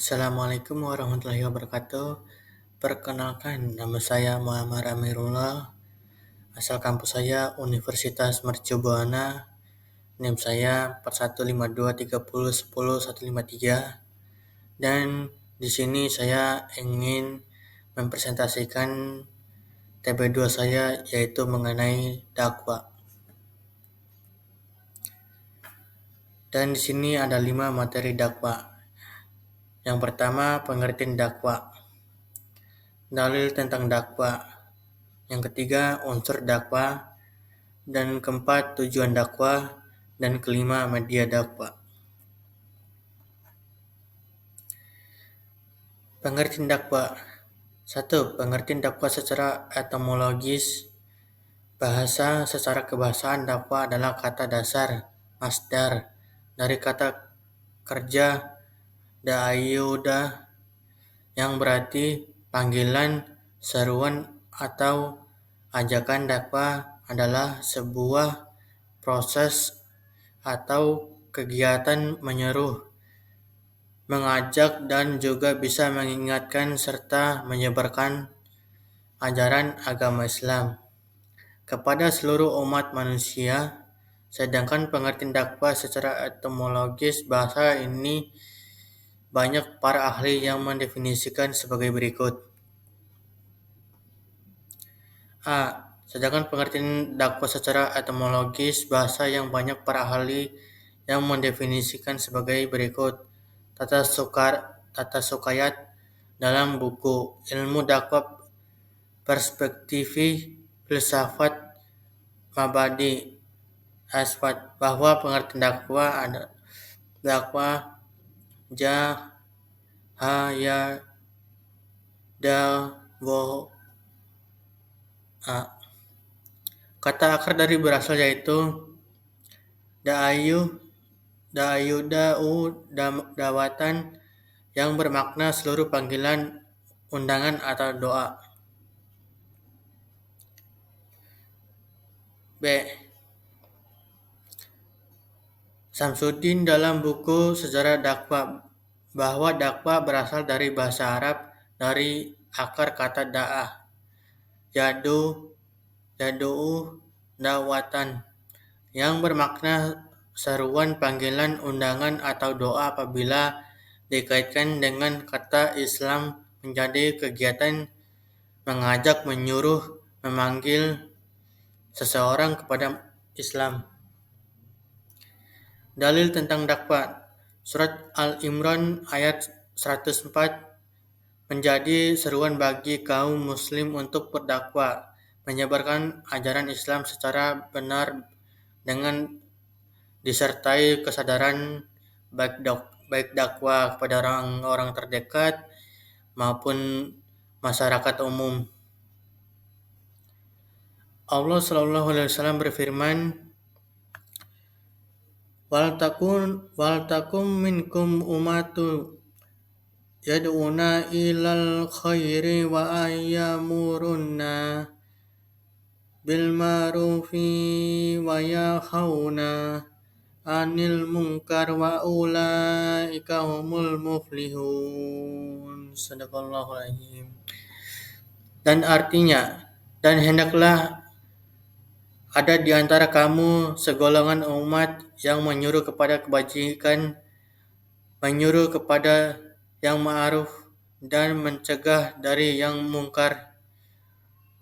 Assalamualaikum warahmatullahi wabarakatuh. Perkenalkan, nama saya Muhammad Amirullah. Asal kampus saya Universitas Mercu Buana. NIM saya 415230100153. Dan di sini saya ingin mempresentasikan TB2 saya, yaitu mengenai dakwah. Dan di sini ada 5 materi dakwah. Yang pertama, pengertian dakwah. Dalil tentang dakwah. Yang ketiga, unsur dakwah. Dan keempat, tujuan dakwah. Dan kelima, media dakwah. Pengertian dakwah. 1. Pengertian dakwah secara etimologis. Bahasa secara kebahasaan, dakwah adalah kata dasar, masdar, dari kata kerja da'ayuda, yang berarti panggilan, seruan, atau ajakan. Dakwah adalah sebuah proses atau kegiatan menyeru, mengajak, dan juga bisa mengingatkan serta menyebarkan ajaran agama Islam kepada seluruh umat manusia. Sedangkan pengertian dakwah secara etimologis bahasa ini banyak para ahli yang mendefinisikan sebagai berikut. A. Sedangkan pengertian dakwah secara etimologis bahasa yang banyak para ahli yang mendefinisikan sebagai berikut. Tata Sukayat dalam buku Ilmu Dakwah Perspektifi Filsafat Mabadi Asfat, bahwa pengertian dakwah ada dakwah jahaya dawo a. Kata akar dari berasal yaitu dawatan, yang bermakna seluruh panggilan, undangan, atau doa. B. Samsudin dalam buku Sejarah Dakwah, bahwa dakwah berasal dari bahasa Arab dari akar kata da'ah, yadu'u, dawatan, yang bermakna seruan, panggilan, undangan, atau doa. Apabila dikaitkan dengan kata Islam menjadi kegiatan mengajak, menyuruh, memanggil seseorang kepada Islam. Dalil tentang dakwah. Surat Al-Imran ayat 104 menjadi seruan bagi kaum muslim untuk berdakwah, menyebarkan ajaran Islam secara benar dengan disertai kesadaran baik dakwah kepada orang-orang terdekat maupun masyarakat umum. Allah SAW berfirman, wal takum minkum ummatu yad'una ilal khairi wa ayyamuruna bil ma'rufi wa yakhawna anil munkar wa ulaika humul muflihun. Sadaqallahul azim. Dan artinya, dan hendaklah ada di antara kamu segolongan umat yang menyuruh kepada kebajikan, menyuruh kepada yang ma'ruf, dan mencegah dari yang mungkar.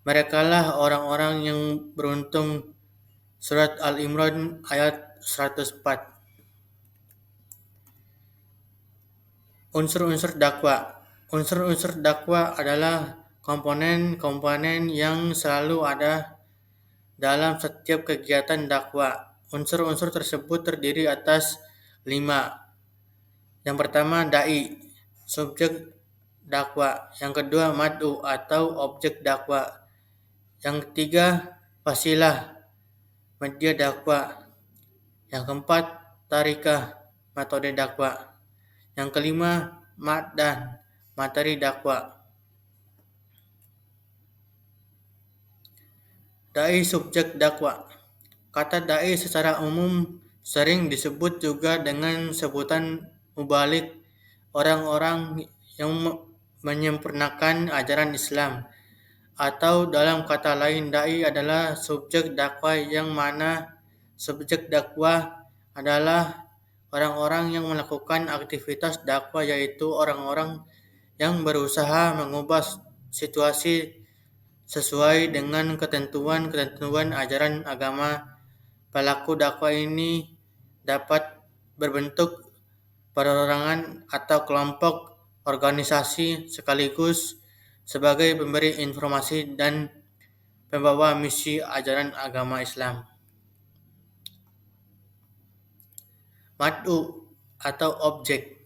Merekalah orang-orang yang beruntung. Surat Al-Imran ayat 104. Unsur-unsur dakwah. Unsur-unsur dakwah adalah komponen-komponen yang selalu ada dalam setiap kegiatan dakwah. Unsur-unsur tersebut terdiri atas 5. Yang pertama, dai, subjek dakwah. Yang kedua, mad'u atau objek dakwah. Yang ketiga, wasilah, media dakwah. Yang keempat, tarikah, metode dakwah. Yang kelima, ma'dan, materi dakwah. Dai subjek dakwah. Kata dai secara umum sering disebut juga dengan sebutan mubalik orang-orang yang menyempurnakan ajaran Islam. Atau dalam kata lain, dai adalah subjek dakwah yang mana subjek dakwah adalah orang-orang yang melakukan aktivitas dakwah, yaitu orang-orang yang berusaha mengubah situasi sesuai dengan ketentuan-ketentuan ajaran agama. Pelaku dakwah ini dapat berbentuk perorangan atau kelompok organisasi sekaligus sebagai pemberi informasi dan pembawa misi ajaran agama Islam. Mad'u atau objek.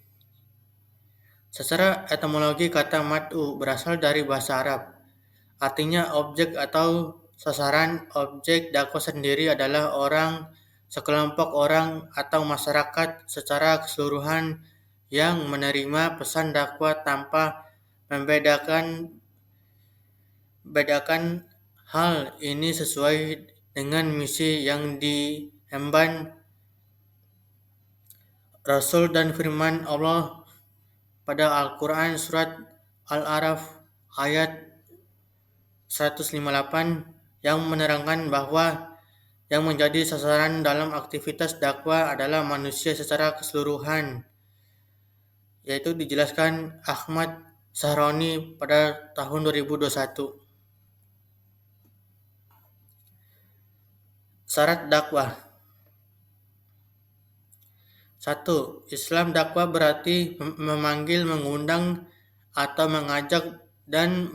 Secara etimologi kata mad'u berasal dari bahasa Arab. Artinya objek atau sasaran. Objek dakwah sendiri adalah orang, sekelompok orang atau masyarakat secara keseluruhan yang menerima pesan dakwah tanpa membedakan hal ini sesuai dengan misi yang diemban Rasul dan firman Allah pada Al-Quran surat Al-A'raf ayat 158 yang menerangkan bahwa yang menjadi sasaran dalam aktivitas dakwah adalah manusia secara keseluruhan, yaitu dijelaskan Ahmad Sahroni pada tahun 2021. Syarat dakwah. 1. Islam dakwah berarti memanggil, mengundang, atau mengajak dan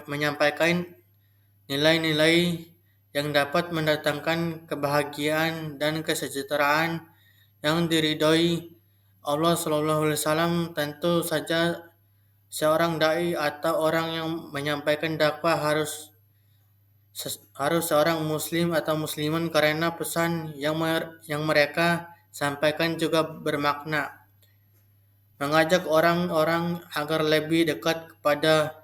menyampaikan nilai-nilai yang dapat mendatangkan kebahagiaan dan kesejahteraan yang diridhoi Allah SAW. Tentu saja seorang dai atau orang yang menyampaikan dakwah harus seorang muslim atau musliman, karena pesan yang mereka sampaikan juga bermakna mengajak orang-orang agar lebih dekat kepada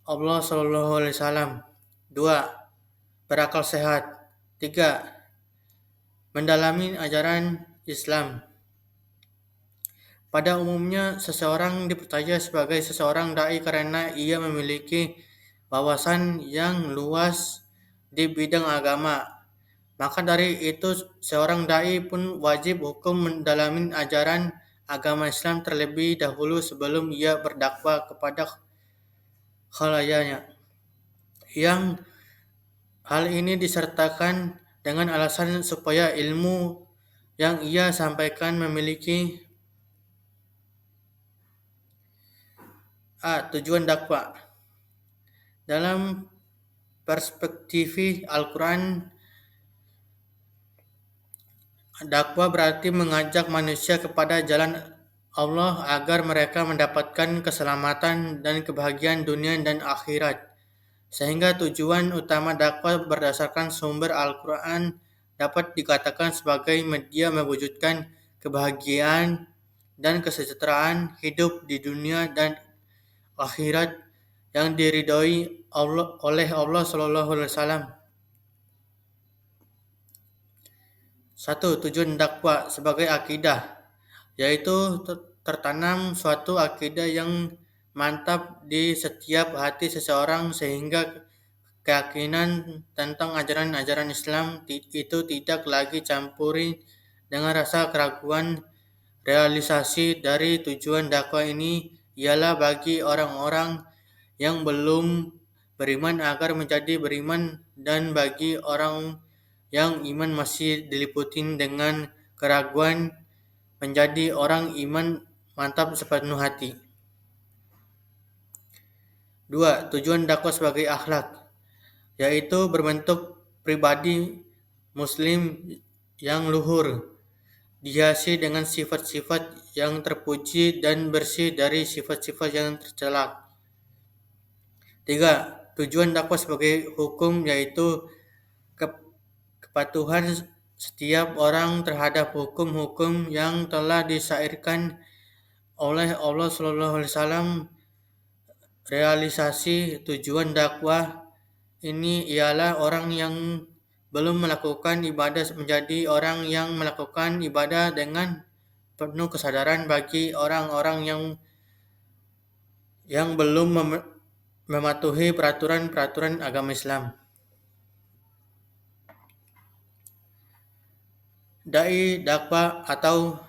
Allah SAW. 2. Berakal sehat. 3. Mendalami ajaran Islam. Pada umumnya, seseorang dipercaya sebagai seseorang dai karena ia memiliki wawasan yang luas di bidang agama. Maka dari itu, seorang dai pun wajib hukum mendalami ajaran agama Islam terlebih dahulu sebelum ia berdakwah kepada khalayaknya. Yang hal ini disertakan dengan alasan supaya ilmu yang ia sampaikan memiliki tujuan dakwah. Dalam perspektif Al-Quran, dakwah berarti mengajak manusia kepada jalan Allah agar mereka mendapatkan keselamatan dan kebahagiaan dunia dan akhirat. Sehingga tujuan utama dakwah berdasarkan sumber Al-Quran dapat dikatakan sebagai media mewujudkan kebahagiaan dan kesejahteraan hidup di dunia dan akhirat yang diridhoi oleh Allah SAW. 1. Tujuan dakwah sebagai akidah, yaitu tertanam suatu akidah yang mantap di setiap hati seseorang sehingga keyakinan tentang ajaran-ajaran Islam itu tidak lagi campuri dengan rasa keraguan. Realisasi dari tujuan dakwah ini ialah bagi orang-orang yang belum beriman agar menjadi beriman, dan bagi orang yang iman masih diliputi dengan keraguan menjadi orang iman mantap sepenuh hati. 2. Tujuan dakwah sebagai akhlak, yaitu berbentuk pribadi muslim yang luhur, dihiasi dengan sifat-sifat yang terpuji dan bersih dari sifat-sifat yang tercela. 3. Tujuan dakwah sebagai hukum, yaitu kepatuhan setiap orang terhadap hukum-hukum yang telah disyairkan oleh Allah SAW. Realisasi tujuan dakwah ini ialah orang yang belum melakukan ibadah menjadi orang yang melakukan ibadah dengan penuh kesadaran bagi orang-orang yang belum mematuhi peraturan-peraturan agama Islam. Dai dakwah atau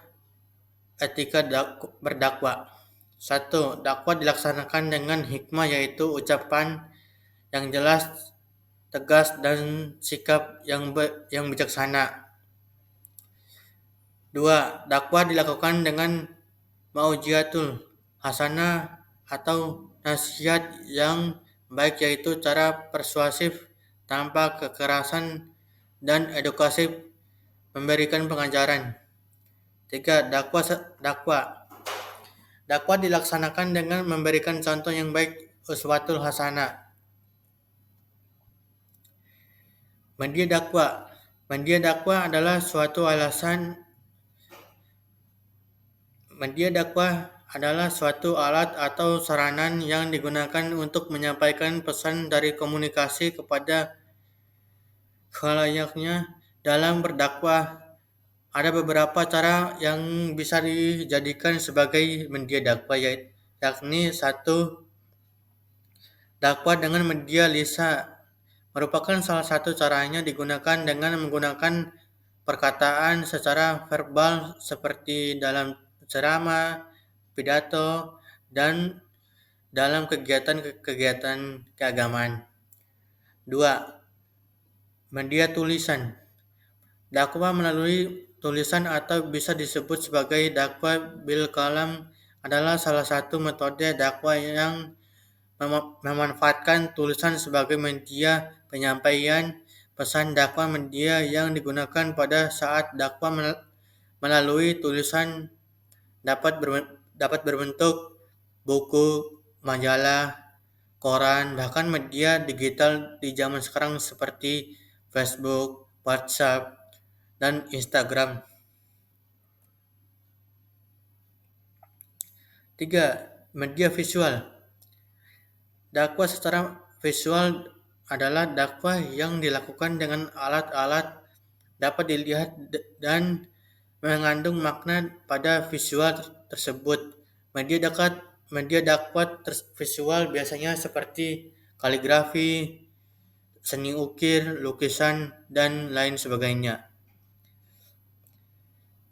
etika berdakwah. 1. Dakwah dilaksanakan dengan hikmah, yaitu ucapan yang jelas, tegas, dan sikap yang bijaksana. 2. Dakwah dilakukan dengan maujiatul hasanah atau nasihat yang baik, yaitu cara persuasif tanpa kekerasan dan edukasi memberikan pengajaran. 3. Dakwah dilaksanakan dengan memberikan contoh yang baik, uswatul hasanah. Media dakwah. Media dakwah adalah suatu alat atau saranan yang digunakan untuk menyampaikan pesan dari komunikasi kepada khalayaknya dalam berdakwah. Ada beberapa cara yang bisa dijadikan sebagai media dakwah, yakni 1. Dakwah dengan media lisan merupakan salah satu caranya digunakan dengan menggunakan perkataan secara verbal seperti dalam ceramah, pidato, dan dalam kegiatan-kegiatan keagamaan. 2. Media tulisan. Dakwah melalui tulisan atau bisa disebut sebagai dakwah bil kalam adalah salah satu metode dakwah yang memanfaatkan tulisan sebagai media penyampaian pesan. Dakwah media yang digunakan pada saat dakwah melalui tulisan dapat berbentuk buku, majalah, koran, bahkan media digital di zaman sekarang seperti Facebook, WhatsApp, dan Instagram. 3. Media visual. Dakwah secara visual adalah dakwah yang dilakukan dengan alat-alat dapat dilihat dan mengandung makna pada visual tersebut. Media dakwah visual biasanya seperti kaligrafi, seni ukir, lukisan, dan lain sebagainya.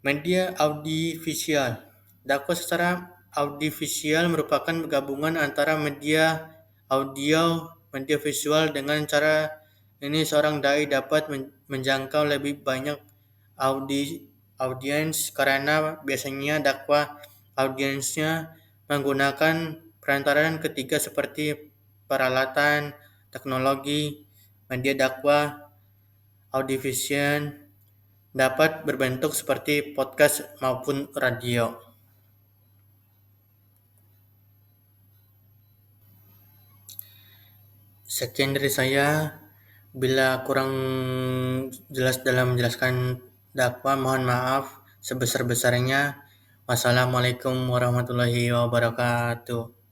Media audiovisual. Dakwah secara audiovisual merupakan gabungan antara media audio, media visual. Dengan cara ini seorang dai dapat menjangkau lebih banyak audiens karena biasanya dakwah audiensnya menggunakan perantaraan ketiga seperti peralatan, teknologi. Media dakwah audiovisual dapat berbentuk seperti podcast maupun radio. Sekian dari saya. Bila kurang jelas dalam menjelaskan dakwah, mohon maaf sebesar-besarnya. Wassalamualaikum warahmatullahi wabarakatuh.